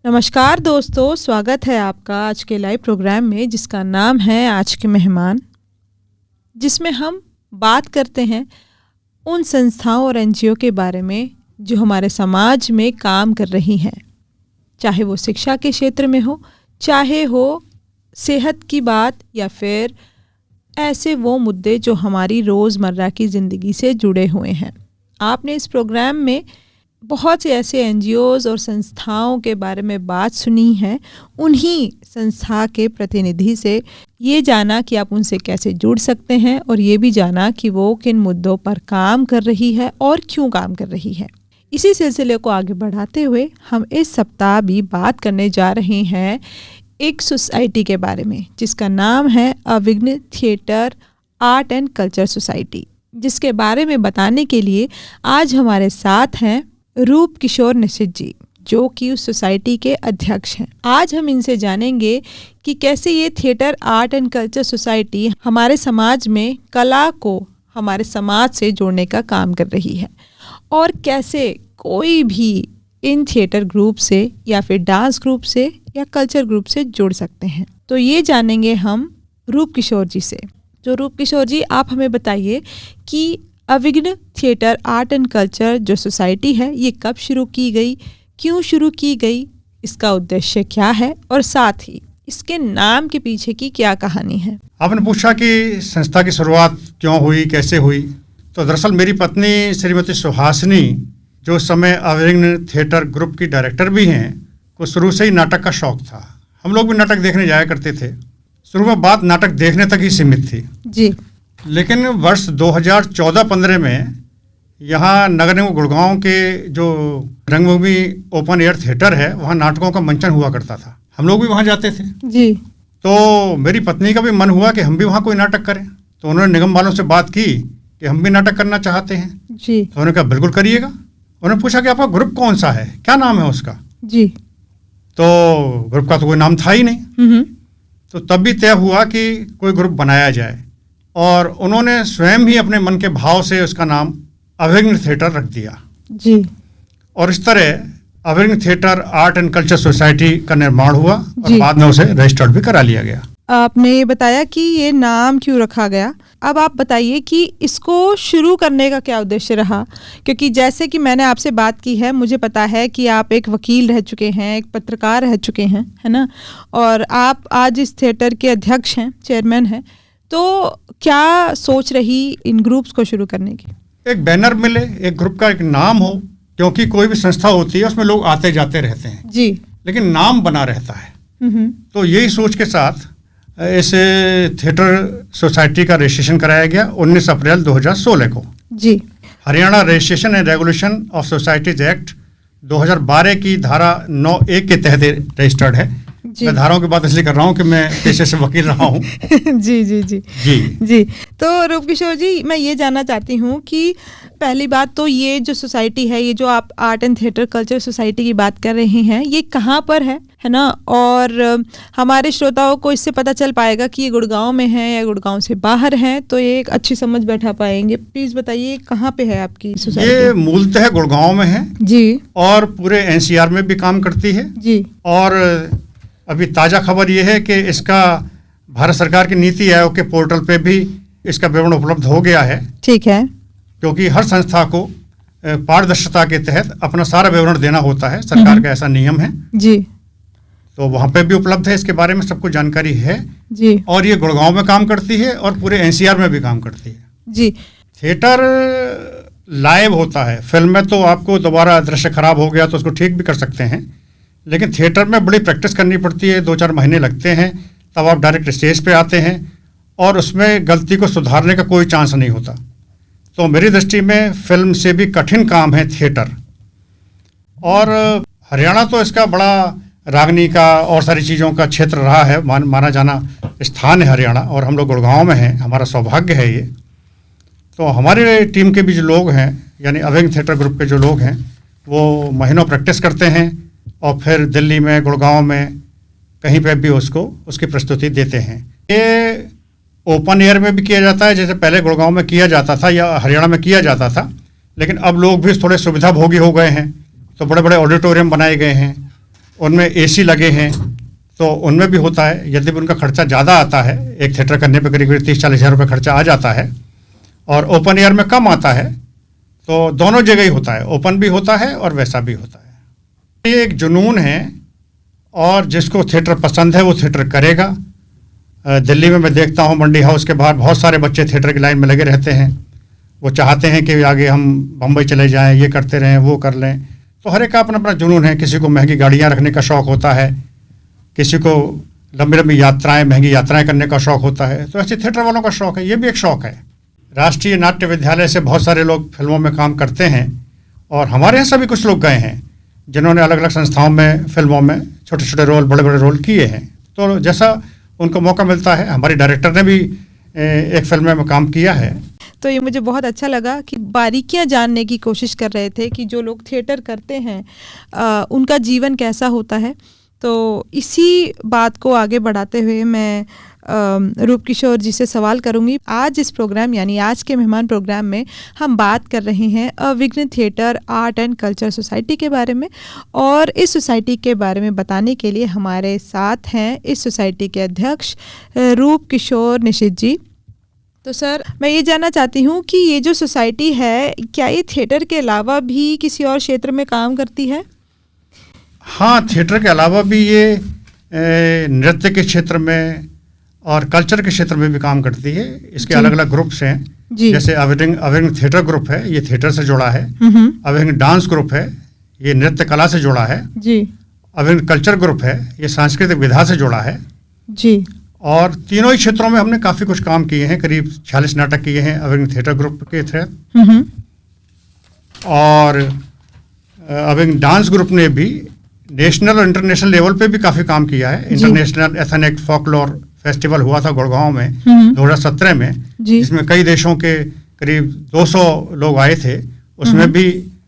नमस्कार दोस्तों, स्वागत है आपका आज के लाइव प्रोग्राम में जिसका नाम है आज के मेहमान, जिसमें हम बात करते हैं उन संस्थाओं और एनजीओ के बारे में जो हमारे समाज में काम कर रही हैं, चाहे वो शिक्षा के क्षेत्र में हो, चाहे हो सेहत की बात, या फिर ऐसे वो मुद्दे जो हमारी रोज़मर्रा की ज़िंदगी से जुड़े हुए हैं। आपने इस प्रोग्राम में बहुत से ऐसे एनजीओज़ और संस्थाओं के बारे में बात सुनी है। उन्हीं संस्था के प्रतिनिधि से ये जाना कि आप उनसे कैसे जुड़ सकते हैं, और ये भी जाना कि वो किन मुद्दों पर काम कर रही है और क्यों काम कर रही है। इसी सिलसिले को आगे बढ़ाते हुए हम इस सप्ताह भी बात करने जा रहे हैं एक सोसाइटी के बारे में जिसका नाम है Avighna theatre art and culture society, जिसके बारे में बताने के लिए आज हमारे साथ हैं रूप किशोर निशित जी, जो कि उस सोसाइटी के अध्यक्ष हैं। आज हम इनसे जानेंगे कि कैसे ये theatre art and culture society हमारे समाज में कला को हमारे समाज से जोड़ने का काम कर रही है, और कैसे कोई भी इन थिएटर ग्रुप से या फिर डांस ग्रुप से या कल्चर ग्रुप से जुड़ सकते हैं। तो ये जानेंगे हम रूप किशोर जी से। तो रूप किशोर जी, आप हमें बताइए कि अविघ्न थिएटर आर्ट एंड कल्चर जो सोसाइटी है ये कब शुरू की गई, क्यों शुरू की गई, इसका उद्देश्य क्या है, और साथ ही इसके नाम के पीछे की क्या कहानी है। आपने पूछा कि संस्था की शुरुआत क्यों हुई, कैसे हुई। तो दरअसल मेरी पत्नी श्रीमती सुहासिनी, जो उस समय अविघ्न थिएटर ग्रुप की डायरेक्टर भी हैं, को शुरू से ही नाटक का शौक था। हम लोग भी नाटक देखने जाया करते थे। शुरू में बात नाटक देखने तक ही सीमित थी जी, लेकिन वर्ष 2014-15 में यहाँ नगर निगम गुड़गांव के जो रंगभूमि ओपन एयर थिएटर है, वहाँ नाटकों का मंचन हुआ करता था। हम लोग भी वहाँ जाते थे जी। तो मेरी पत्नी का भी मन हुआ कि हम भी वहाँ कोई नाटक करें। तो उन्होंने निगम वालों से बात की कि हम भी नाटक करना चाहते हैं जी। तो उन्होंने कहा बिल्कुल करिएगा। उन्होंने पूछा कि आपका ग्रुप कौन सा है, क्या नाम है उसका जी। तो ग्रुप का तो कोई नाम था ही नहीं। तो तब भी तय हुआ कि कोई ग्रुप बनाया जाए, और उन्होंने स्वयं ही अपने मन के भाव से उसका नाम अविघ्न थिएटर रख दिया जी। और इस तरह Avighna theatre art and culture society का निर्माण हुआ और बाद में उसे रजिस्टर्ड भी करा लिया गया। आपने बताया कि ये नाम क्यों रखा गया। अब आप बताइए कि इसको शुरू करने का क्या उद्देश्य रहा, क्योंकि जैसे कि मैंने आपसे बात की है, मुझे पता है कि आप एक वकील रह चुके हैं, एक पत्रकार रह चुके हैं, है ना, और आप आज इस थिएटर के अध्यक्ष हैं, चेयरमैन हैं। तो क्या सोच रही इन ग्रुप्स को शुरू करने की? एक बैनर मिले, एक ग्रुप का एक नाम हो, क्योंकि कोई भी संस्था होती है उसमें लोग आते जाते रहते हैं जी, लेकिन नाम बना रहता है। तो यही सोच के साथ इस थिएटर सोसाइटी का रजिस्ट्रेशन कराया गया 19 अप्रैल 2016 को जी। Haryana registration and regulation of societies act 2012 की धारा 9(1) के तहत रजिस्टर्ड है। मैं धाराओं की बात इसलिए कर रहा हूँ कि मैं पेशे से वकील रहा हूँ। जी जी जी जी जी। तो रूप किशोर जी, मैं ये जानना चाहती हूँ कि पहली बात तो ये जो सोसाइटी है, ये जो आप art and theatre culture society की बात कर रहे हैं, ये कहाँ पर है ना, और हमारे श्रोताओं को इससे पता चल पाएगा कि ये गुड़गांव में है या गुड़गांव से बाहर है, तो ये एक अच्छी समझ बैठा पाएंगे। प्लीज बताइए कहाँ पे है आपकी सोसाइटी? ये मूलतः गुड़गांव में है जी, और पूरे एनसीआर में भी काम करती है जी। और अभी ताज़ा खबर ये है कि इसका भारत सरकार की नीति आयोग के पोर्टल पे भी इसका विवरण उपलब्ध हो गया है। ठीक है। क्योंकि हर संस्था को पारदर्शिता के तहत अपना सारा विवरण देना होता है, सरकार का ऐसा नियम है जी। तो वहाँ पे भी उपलब्ध है, इसके बारे में सबको जानकारी है जी। और ये गुड़गांव में काम करती है और पूरे एनसीआर में भी काम करती है जी। थिएटर लाइव होता है, फिल्म में तो आपको दोबारा दृश्य खराब हो गया तो उसको ठीक भी कर सकते हैं, लेकिन थिएटर में बड़ी प्रैक्टिस करनी पड़ती है, 2-4 महीने लगते हैं, तब आप डायरेक्ट स्टेज पे आते हैं और उसमें गलती को सुधारने का कोई चांस नहीं होता। तो मेरी दृष्टि में फिल्म से भी कठिन काम है थिएटर। और हरियाणा तो इसका बड़ा रागनी का और सारी चीज़ों का क्षेत्र रहा है, माना जाना स्थान है हरियाणा, और हम लोग गुड़गांव में हैं, हमारा सौभाग्य है ये। तो हमारे टीम के भी जो लोग हैं, यानी अविघ्न थिएटर ग्रुप के जो लोग हैं, वो महीनों प्रैक्टिस करते हैं और फिर दिल्ली में, गुड़गांव में, कहीं पे भी उसकी प्रस्तुति देते हैं। ये ओपन एयर में भी किया जाता है, जैसे पहले गुड़गांव में किया जाता था या हरियाणा में किया जाता था, लेकिन अब लोग भी थोड़े सुविधा भोगी हो गए हैं, तो बड़े बड़े ऑडिटोरियम बनाए गए हैं उनमें एसी लगे हैं तो उनमें भी होता है। यदि उनका खर्चा ज़्यादा आता है, एक थिएटर करने पे करीब 30-40 हज़ार रुपये खर्चा आ जाता है, और ओपन एयर में कम आता है, तो दोनों जगह ही होता है, ओपन भी होता है और वैसा भी होता है। ये एक जुनून है और जिसको थिएटर पसंद है वो थिएटर करेगा। दिल्ली में मैं देखता हूँ मंडी हाउस के बाहर बहुत सारे बच्चे थिएटर की लाइन में लगे रहते हैं। वो चाहते हैं कि आगे हम बम्बई चले जाएं, ये करते रहें, वो कर लें। तो हर एक का अपना अपना जुनून है। किसी को महंगी गाड़ियाँ रखने का शौक़ होता है, किसी को लंबी लंबी यात्राएं, महंगी यात्राएं करने का शौक़ होता है। तो ऐसे थिएटर वालों का शौक़ है, ये भी एक शौक़ है। राष्ट्रीय नाट्य विद्यालय से बहुत सारे लोग फिल्मों में काम करते हैं और हमारे यहाँ से भी कुछ लोग गए हैं जिन्होंने अलग अलग संस्थाओं में फिल्मों में छोटे छोटे रोल, बड़े बड़े रोल किए हैं। तो जैसा उनको मौका मिलता है, हमारी डायरेक्टर ने भी एक फिल्म में काम किया है। तो ये मुझे बहुत अच्छा लगा कि बारीकियां जानने की कोशिश कर रहे थे कि जो लोग थिएटर करते हैं उनका जीवन कैसा होता है। तो इसी बात को आगे बढ़ाते हुए मैं रूप किशोर जी से सवाल करूंगी। आज इस प्रोग्राम यानी आज के मेहमान प्रोग्राम में हम बात कर रहे हैं Avighna theatre art and culture society के बारे में, और इस सोसाइटी के बारे में बताने के लिए हमारे साथ हैं इस सोसाइटी के अध्यक्ष रूप किशोर निशित जी। तो सर, मैं ये जानना चाहती हूँ कि ये जो सोसाइटी है, क्या ये थिएटर के अलावा भी किसी और क्षेत्र में काम करती है? हाँ, थिएटर के अलावा भी ये नृत्य के क्षेत्र में और कल्चर के क्षेत्र में भी काम करती है। इसके अलग अलग ग्रुप्स हैं, जैसे अविघ्न थिएटर ग्रुप है, ये थिएटर से जुड़ा है। अविघ्न डांस ग्रुप है, ये नृत्य कला से जुड़ा है जी। अविघ्न कल्चर ग्रुप है, ये सांस्कृतिक विधा से जुड़ा है जी। और तीनों ही क्षेत्रों में हमने काफ़ी कुछ काम किए हैं। करीब 46 नाटक किए हैं अविघ्न थिएटर ग्रुप के तहत। और अविघ्न डांस ग्रुप ने भी नेशनल और इंटरनेशनल लेवल पे भी काफ़ी काम किया है। इंटरनेशनल एथनिक फोकलोर फेस्टिवल हुआ था गुड़गांव में 2017 में, जिसमें कई देशों के करीब 200 लोग आए थे। उसमें भी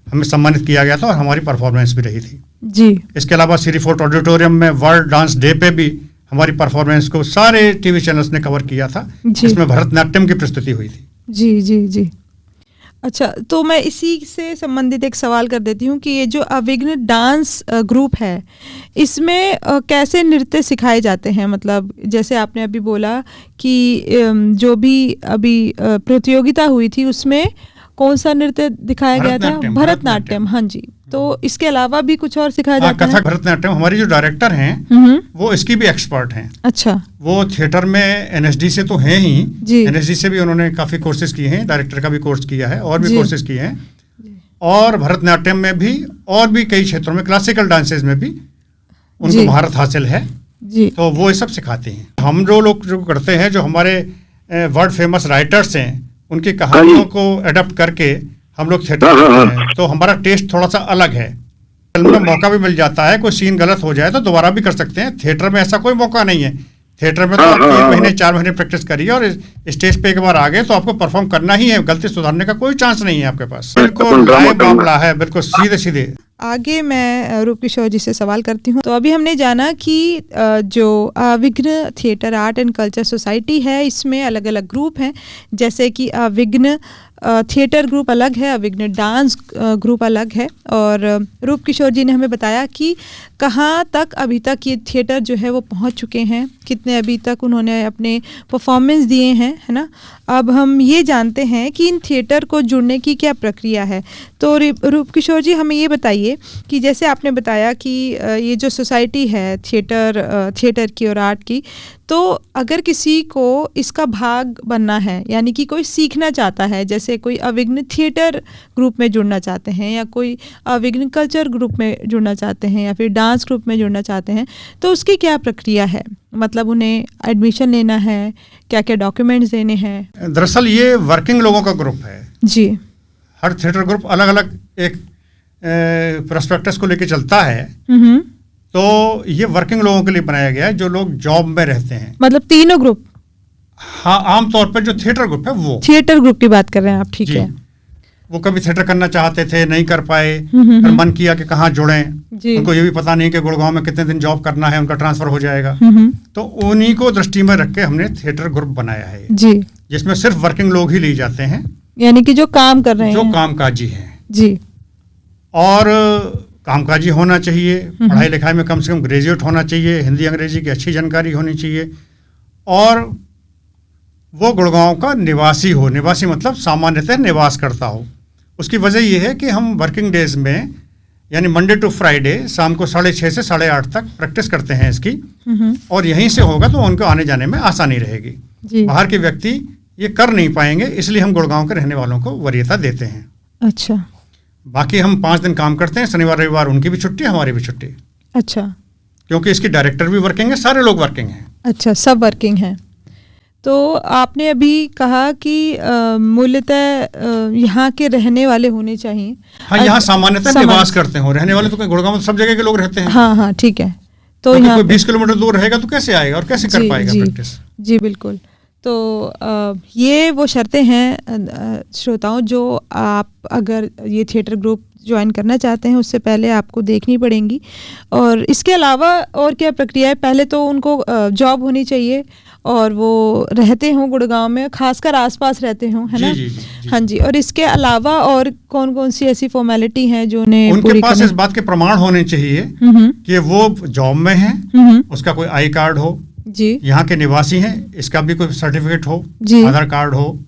हमें सम्मानित किया गया था और हमारी परफॉर्मेंस भी रही थी जी। इसके अलावा श्री फोर्ट ऑडिटोरियम में वर्ल्ड डांस डे पे भी हमारी परफॉर्मेंस को सारे टीवी चैनल्स ने कवर किया था, जिसमें भरतनाट्यम की प्रस्तुति हुई थी जी जी जी। अच्छा, तो मैं इसी से संबंधित एक सवाल कर देती हूँ कि ये जो अविघ्न डांस ग्रुप है, इसमें कैसे नृत्य सिखाए जाते हैं? मतलब जैसे आपने अभी बोला कि जो भी अभी प्रतियोगिता हुई थी उसमें कौन सा नृत्य दिखाया गया था? भरतनाट्यम। हाँ जी। तो इसके अलावा भी कुछ और सिखाया जाता है? कथक, भरतनाट्यम। हमारी जो डायरेक्टर हैं वो इसकी भी एक्सपर्ट हैं। अच्छा। वो थिएटर में एनएसडी से तो हैं ही, एनएसडी से भी उन्होंने काफ़ी कोर्सेज किए हैं, डायरेक्टर का भी कोर्स किया है और भी कोर्सेज किए हैं। और भरतनाट्यम में भी और भी कई क्षेत्रों में, क्लासिकल डांसेज में भी उनको महारत हासिल है जी। तो वो ये सब सिखाते हैं। हम जो लोग जो करते हैं, जो हमारे वर्ल्ड फेमस राइटर्स हैं, उनकी कहानियों को एडप्ट करके हम लोग थिएटर करते हैं, तो हमारा टेस्ट थोड़ा सा अलग है। फिल्म में मौका भी मिल जाता है, कोई सीन गलत हो जाए तो दोबारा भी कर सकते हैं। थिएटर में ऐसा कोई मौका नहीं है। थिएटर में तो आप 3 महीने 4 महीने प्रैक्टिस करिए और स्टेज पे एक बार आ गए तो आपको परफॉर्म करना ही है। गलती सुधारने का कोई चांस नहीं है आपके पास। बिल्कुल लाइव मामला है, बिल्कुल सीधे सीधे। आगे मैं रूप किशोर जी से सवाल करती हूँ। तो अभी हमने जाना कि जो Avighna theatre art and culture society है, इसमें अलग अलग ग्रुप हैं, जैसे कि अविघ्न थिएटर ग्रुप अलग है, अविघ्न डांस ग्रुप अलग है। और रूप किशोर जी ने हमें बताया कि कहाँ तक अभी तक ये थिएटर जो है वो पहुँच चुके हैं, कितने अभी तक उन्होंने अपने परफॉर्मेंस दिए हैं, है ना। अब हम ये जानते हैं कि इन थिएटर को जुड़ने की क्या प्रक्रिया है। तो रूप किशोर जी, हमें ये बताइए कि जैसे आपने बताया कि ये जो सोसाइटी है थिएटर की और आर्ट की, तो अगर किसी को इसका भाग बनना है, यानी कि कोई सीखना चाहता है, जैसे कोई अविघ्न थिएटर ग्रुप में जुड़ना चाहते हैं या कोई अविघ्न कल्चर ग्रुप में जुड़ना चाहते हैं या फिर डांस ग्रुप में जुड़ना चाहते हैं, तो उसकी क्या प्रक्रिया है? मतलब उन्हें एडमिशन लेना है, क्या क्या डॉक्यूमेंट्स देने हैं? दरअसल ये वर्किंग लोगों का ग्रुप है जी। हर थिएटर ग्रुप अलग अलग एक प्रोस्पेक्टस को लेके चलता है। तो ये वर्किंग लोगों के लिए बनाया गया है, जो लोग जॉब में रहते हैं। मतलब तीनों ग्रुप? हाँ, आमतौर पर जो थिएटर ग्रुप है वो थिएटर ग्रुप की बात कर रहे हैं आप, ठीक है। वो कभी थिएटर करना चाहते थे, नहीं कर पाए, फिर मन किया कि कहाँ जुड़ें। उनको ये भी पता नहीं कि गुड़गांव में कितने दिन जॉब करना है, उनका ट्रांसफर हो जाएगा। तो उन्हीं को दृष्टि में रख के हमने थिएटर ग्रुप बनाया है जी, जिसमें सिर्फ वर्किंग लोग ही लिए जाते हैं, यानी कि जो काम कर रहे हैं, जो कामकाजी हैं जी। और कामकाजी होना चाहिए, पढ़ाई लिखाई में कम से कम ग्रेजुएट होना चाहिए, हिंदी अंग्रेजी की अच्छी जानकारी होनी चाहिए, और वो गुड़गांव का निवासी हो। निवासी मतलब सामान्यतः निवास करता हो। उसकी वजह ये है कि हम वर्किंग डेज में यानी मंडे टू फ्राइडे शाम को 6:30 से 8:30 तक प्रैक्टिस करते हैं इसकी, और यहीं से होगा तो उनको आने जाने में आसानी रहेगी। बाहर के व्यक्ति ये कर नहीं पाएंगे, इसलिए हम गुड़गांव के रहने वालों को वरीयता देते हैं। अच्छा। बाकी हम 5 दिन काम करते हैं, शनिवार रविवार उनकी भी छुट्टी, हमारी भी छुट्टी। अच्छा। क्योंकि इसकी डायरेक्टर भी वर्किंग है, सारे लोग वर्किंग हैं। अच्छा, सब वर्किंग हैं। तो आपने अभी कहा कि मूलतः यहाँ के रहने वाले होने चाहिए। हाँ, यहाँ सामान्यतः निवास करते हो। रहने वाले तो गुड़गांव में सब जगह के लोग रहते हैं। हाँ हाँ, ठीक है। तो यहाँ कोई 20 किलोमीटर दूर रहेगा तो कैसे आएगा और कैसे कर पाएगा प्रैक्टिस? जी बिल्कुल। तो ये वो शर्तें हैं श्रोताओं, जो आप अगर ये थिएटर ग्रुप ज्वाइन करना चाहते हैं उससे पहले आपको देखनी पड़ेंगी। और इसके अलावा और क्या प्रक्रिया है? पहले तो उनको जॉब होनी चाहिए और वो रहते हों गुड़गांव में, खासकर आसपास रहते हों, है ना? जी। हाँ जी। और इसके अलावा और कौन कौन सी ऐसी फॉर्मेलिटी हैं जो उन्हें उनके पास इस बात के प्रमाण होने चाहिए कि वो जॉब में हैं, उसका कोई आई कार्ड हो जी, यहाँ के निवासी हैं, इसका भी कोई सर्टिफिकेट हो, आधार कार्ड हो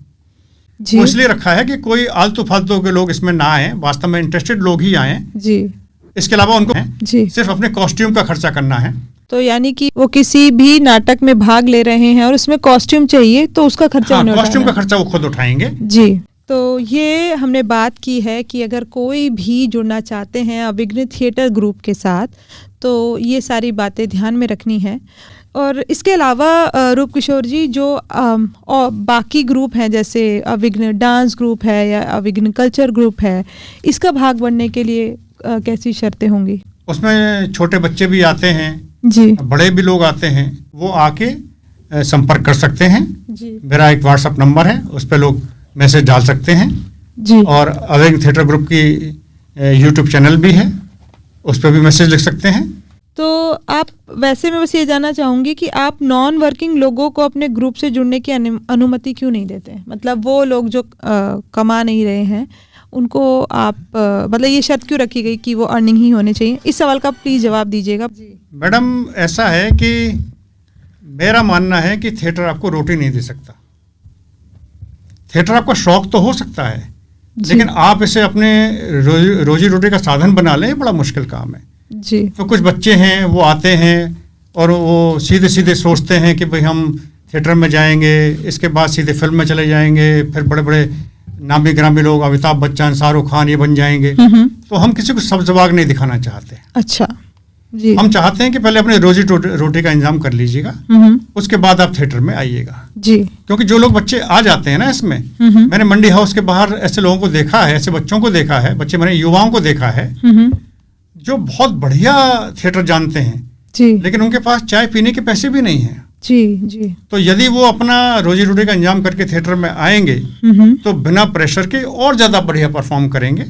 जी। वो इसलिए रखा है कि कोई आलतू फालतू के लोग इसमें ना आए, वास्तव में इंटरेस्टेड लोग ही आए जी। इसके अलावा उनको जी सिर्फ अपने कॉस्ट्यूम का खर्चा करना है। तो यानी कि वो किसी भी नाटक में भाग ले रहे हैं और उसमें कॉस्ट्यूम चाहिए तो उसका खर्चा हाँ, कॉस्ट्यूम का खर्चा वो खुद उठाएंगे जी। तो ये हमने बात की है कि अगर कोई भी जुड़ना चाहते हैं अविघ्न थिएटर ग्रुप के साथ तो ये सारी बातें ध्यान में रखनी है। और इसके अलावा रूप किशोर जी, जो और बाकी ग्रुप हैं जैसे अविघ्न डांस ग्रुप है या अविघ्न कल्चर ग्रुप है, इसका भाग बनने के लिए कैसी शर्तें होंगी? उसमें छोटे बच्चे भी आते हैं जी, बड़े भी लोग आते हैं, वो आके संपर्क कर सकते हैं जी। मेरा एक व्हाट्सएप नंबर है, उस पर लोग मैसेज डाल सकते हैं जी। और अविघ्न थिएटर ग्रुप की यूट्यूब चैनल भी है, उस पर भी मैसेज लिख सकते हैं। तो आप वैसे मैं बस ये जानना चाहूँगी कि आप नॉन वर्किंग लोगों को अपने ग्रुप से जुड़ने की अनुमति क्यों नहीं देते? मतलब वो लोग जो कमा नहीं रहे हैं उनको आप मतलब ये शर्त क्यों रखी गई कि वो अर्निंग ही होने चाहिए? इस सवाल का प्लीज़ जवाब दीजिएगा। मैडम, ऐसा है कि मेरा मानना है कि थिएटर आपको रोटी नहीं दे सकता। थिएटर आपका शौक तो हो सकता है, लेकिन आप इसे अपने रोजी रोटी का साधन बना लें, बड़ा मुश्किल काम है जी। तो कुछ बच्चे हैं वो आते हैं और वो सीधे सीधे सोचते हैं कि भाई हम थिएटर में जाएंगे, इसके बाद सीधे फिल्म में चले जाएंगे, फिर बड़े बड़े नामी ग्रामी लोग अमिताभ बच्चन, शाहरुख खान ये बन जाएंगे। तो हम किसी को सब्ज़बाग नहीं दिखाना चाहते। अच्छा जी। हम चाहते हैं कि पहले अपने रोजी रोटी का इंतजाम कर लीजिएगा, उसके बाद आप थिएटर में आइएगा जी। क्योंकि जो लोग बच्चे आ जाते हैं ना इसमें, मैंने मंडी हाउस के बाहर ऐसे लोगों को देखा है, ऐसे बच्चों को देखा है, बच्चे मैंने युवाओं को देखा है जो बहुत बढ़िया थिएटर जानते हैं जी, लेकिन उनके पास चाय पीने के पैसे भी नहीं हैं जी जी। तो यदि वो अपना रोजी रोटी का इंतजाम करके थिएटर में आएंगे तो बिना प्रेशर के और ज़्यादा बढ़िया परफॉर्म करेंगे।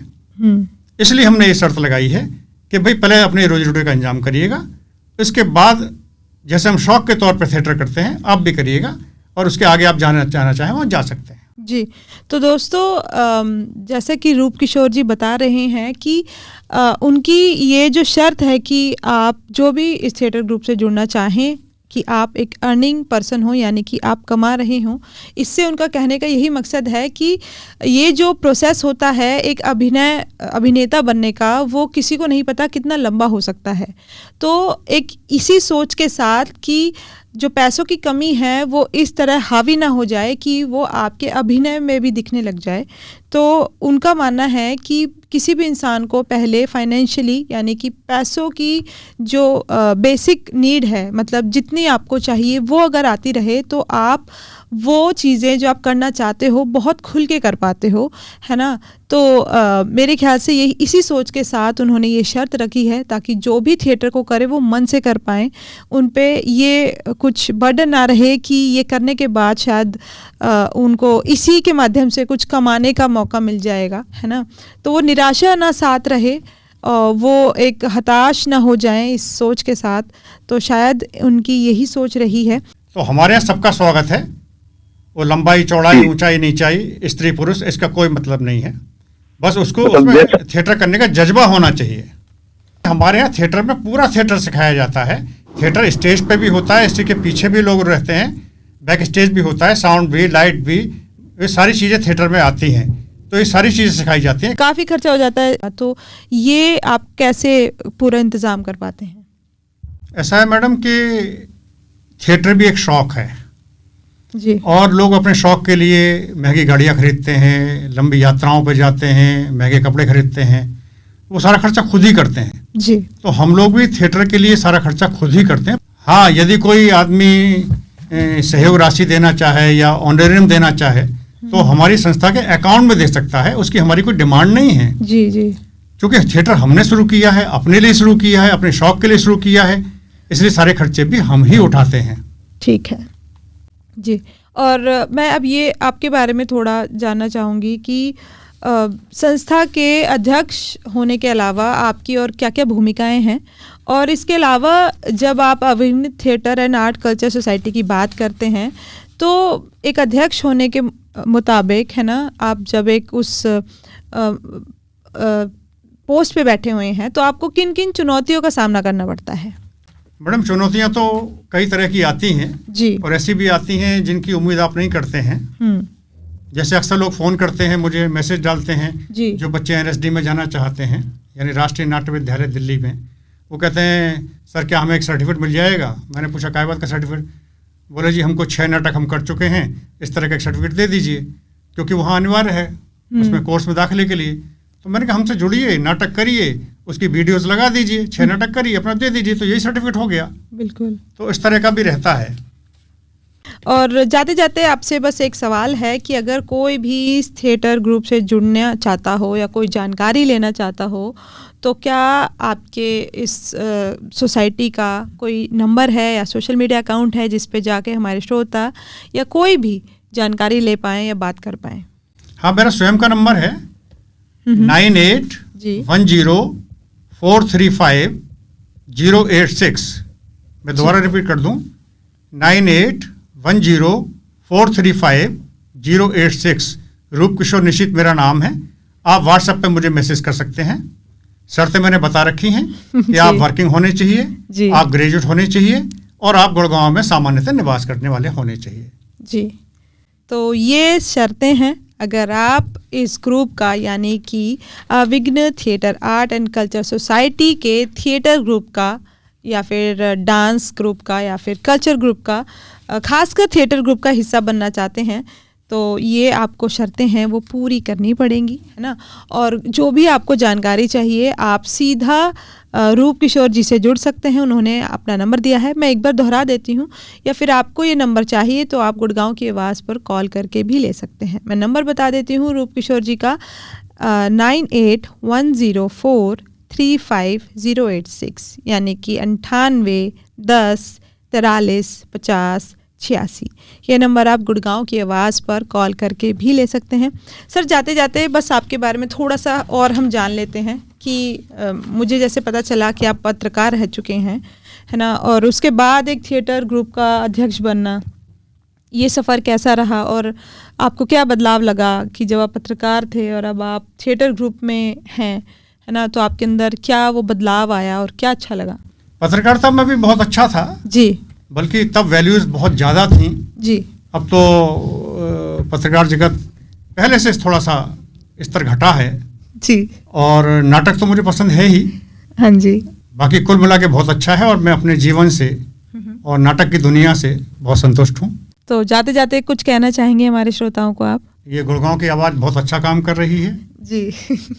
इसलिए हमने ये शर्त लगाई है कि भाई पहले अपने रोजी रोटी का इंतजाम करिएगा, इसके बाद जैसे हम शौक के तौर पर थिएटर करते हैं आप भी करिएगा, और उसके आगे आप जाना चाहें वहाँ जा सकते हैं जी। तो दोस्तों, जैसे कि रूप किशोर जी बता रहे हैं कि उनकी ये जो शर्त है कि आप जो भी इस थिएटर ग्रुप से जुड़ना चाहें कि आप एक अर्निंग पर्सन हो, यानी कि आप कमा रहे हों। इससे उनका कहने का यही मकसद है कि ये जो प्रोसेस होता है एक अभिनेता बनने का, वो किसी को नहीं पता कितना लंबा हो सकता है। तो एक इसी सोच के साथ कि जो पैसों की कमी है वो इस तरह हावी ना हो जाए कि वो आपके अभिनय में भी दिखने लग जाए, तो उनका मानना है कि किसी भी इंसान को पहले फाइनेंशियली यानी कि पैसों की जो बेसिक नीड है, मतलब जितनी आपको चाहिए वो अगर आती रहे तो आप वो चीज़ें जो आप करना चाहते हो बहुत खुल के कर पाते हो, है ना? तो मेरे ख्याल से यही इसी सोच के साथ उन्होंने ये शर्त रखी है ताकि जो भी थिएटर को करे वो मन से कर पाएँ, उन पे ये कुछ बर्डन ना रहे कि ये करने के बाद शायद उनको इसी के माध्यम से कुछ कमाने का मौका मिल जाएगा, है ना? तो वो निराशा ना साथ रहे, वो एक हताश ना हो जाएं इस सोच के साथ। तो शायद उनकी यही सोच रही है। तो हमारे यहाँ सबका स्वागत है, वो लंबाई चौड़ाई ऊंचाई नीचाई स्त्री पुरुष इसका कोई मतलब नहीं है, बस उसको उसमें थिएटर करने का जज्बा होना चाहिए। हमारे यहाँ थिएटर में पूरा थिएटर सिखाया जाता है। थिएटर स्टेज पे भी होता है, स्टेज के पीछे भी लोग रहते हैं, बैक स्टेज भी होता है, साउंड भी, लाइट भी, ये सारी चीज़ें थिएटर में आती हैं। तो ये सारी चीज़ें सिखाई जाती हैं। काफ़ी खर्चा हो जाता है, तो ये आप कैसे पूरा इंतज़ाम कर पाते हैं? ऐसा है मैडम कि थिएटर भी एक शौक़ है जी। और लोग अपने शौक़ के लिए महंगी गाड़ियाँ खरीदते हैं, लंबी यात्राओं पर जाते हैं, महंगे कपड़े खरीदते हैं, वो सारा खर्चा खुद ही करते हैं जी। तो हम लोग भी थिएटर के लिए सारा खर्चा खुद ही करते हैं। हाँ, यदि कोई आदमी सहयोग राशि देना चाहे या ऑनरेरियम देना चाहे तो हमारी संस्था के अकाउंट में दे सकता है, उसकी हमारी कोई डिमांड नहीं है। जी जी। क्योंकि थिएटर हमने शुरू किया है, अपने लिए शुरू किया है, अपने शौक़ के लिए शुरू किया है, इसलिए सारे खर्चे भी हम ही उठाते हैं। ठीक है जी। और मैं अब ये आपके बारे में थोड़ा जानना चाहूँगी कि संस्था के अध्यक्ष होने के अलावा आपकी और क्या क्या भूमिकाएं हैं, और इसके अलावा जब आप Abhinav theatre and art culture society की बात करते हैं तो एक अध्यक्ष होने के मुताबिक, है ना, आप जब एक उस पोस्ट पे बैठे हुए हैं तो आपको किन किन चुनौतियों का सामना करना पड़ता है? मैडम, चुनौतियां तो कई तरह की आती हैं जी, और ऐसी भी आती हैं जिनकी उम्मीद आप नहीं करते हैं। जैसे अक्सर लोग फ़ोन करते हैं, मुझे मैसेज डालते हैं जी। जो बच्चे NSD में जाना चाहते हैं, यानी राष्ट्रीय नाट्य विद्यालय दिल्ली में, वो कहते हैं सर क्या हमें एक सर्टिफिकेट मिल जाएगा? मैंने पूछा काय बात का सर्टिफिकेट? बोले जी हमको 6 नाटक हम कर चुके हैं, इस तरह का एक सर्टिफिकेट दे दीजिए, क्योंकि वहाँ अनिवार्य है उसमें कोर्स में दाखिले के लिए। तो मैंने कहा हमसे जुड़िए, नाटक करिए, उसकी वीडियोस लगा दीजिए, 6 नाटक करिए, अपना दे दीजिए, तो यही सर्टिफिकेट हो गया। बिल्कुल। तो इस तरह का भी रहता है। और जाते जाते आपसे बस एक सवाल है कि अगर कोई भी इस थिएटर ग्रुप से जुड़ना चाहता हो या कोई जानकारी लेना चाहता हो तो क्या आपके इस सोसाइटी का कोई नंबर है या सोशल मीडिया अकाउंट है जिस पे जाके हमारे श्रोता या कोई भी जानकारी ले पाएँ या बात कर पाएँ? हाँ, मेरा स्वयं का नंबर है 9810435086। मैं दोबारा रिपीट कर दूं, 9810435086। रूप किशोर निशित मेरा नाम है। आप व्हाट्सएप पे मुझे मैसेज कर सकते हैं। शर्तें मैंने बता रखी हैं कि आप वर्किंग होने चाहिए, आप ग्रेजुएट होने चाहिए और आप गुड़गांव में सामान्यतः निवास करने वाले होने चाहिए। जी, तो ये शर्तें हैं। अगर आप इस ग्रुप का, यानी कि Abhinav theatre art and culture society के थिएटर ग्रुप का या फिर डांस ग्रुप का या फिर कल्चर ग्रुप का, खासकर थिएटर ग्रुप का हिस्सा बनना चाहते हैं तो ये आपको शर्तें हैं वो पूरी करनी पड़ेंगी, है ना। और जो भी आपको जानकारी चाहिए आप सीधा रूप किशोर जी से जुड़ सकते हैं। उन्होंने अपना नंबर दिया है, मैं एक बार दोहरा देती हूँ, या फिर आपको ये नंबर चाहिए तो आप गुड़गांव की आवाज़ पर कॉल करके भी ले सकते हैं। मैं नंबर बता देती हूँ रूप किशोर जी का, 9810435086, यानी कि 9810435086। ये नंबर आप गुड़गांव की आवाज़ पर कॉल करके भी ले सकते हैं। सर, जाते जाते बस आपके बारे में थोड़ा सा और हम जान लेते हैं कि मुझे जैसे पता चला कि आप पत्रकार रह चुके हैं, है ना, और उसके बाद एक थिएटर ग्रुप का अध्यक्ष बनना, ये सफ़र कैसा रहा और आपको क्या बदलाव लगा कि जब आप पत्रकार थे और अब आप थिएटर ग्रुप में हैं, है ना, तो आपके अंदर क्या वो बदलाव आया और क्या अच्छा लगा? पत्रकारिता में भी बहुत अच्छा था जी, बल्कि तब वैल्यूज़ बहुत ज़्यादा थी जी। अब तो पत्रकार जगत पहले से थोड़ा सा स्तर घटा है जी। और नाटक तो मुझे पसंद है ही। हाँ जी। बाकी कुल मिला के बहुत अच्छा है और मैं अपने जीवन से और नाटक की दुनिया से बहुत संतुष्ट हूँ। तो जाते जाते कुछ कहना चाहेंगे हमारे श्रोताओं को आप? ये गुड़गांव की आवाज़ बहुत अच्छा काम कर रही है जी।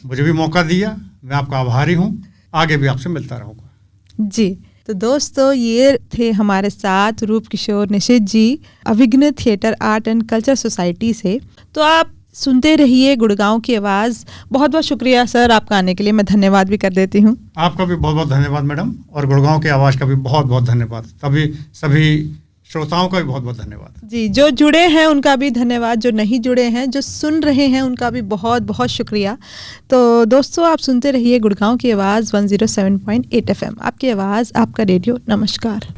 मुझे भी मौका दिया, मैं आपका आभारी हूँ। आगे भी आपसे मिलता रहूँगा जी। तो दोस्तों, ये थे हमारे साथ Roop Kishore Nishit ji, Abhinav theatre art and culture society से। तो आप सुनते रहिए गुड़गांव की आवाज़। बहुत बहुत शुक्रिया सर आपका आने के लिए, मैं धन्यवाद भी कर देती हूँ। आपका भी बहुत बहुत धन्यवाद मैडम, और गुड़गांव की आवाज़ का भी बहुत बहुत धन्यवाद। सभी श्रोताओं का भी बहुत बहुत धन्यवाद। जी, जो जुड़े हैं उनका भी धन्यवाद, जो नहीं जुड़े हैं, जो सुन रहे हैं उनका भी बहुत बहुत शुक्रिया। तो दोस्तों, आप सुनते रहिए गुड़गांव की आवाज़ 107.8 FM, आपकी आवाज़, आपका रेडियो। नमस्कार।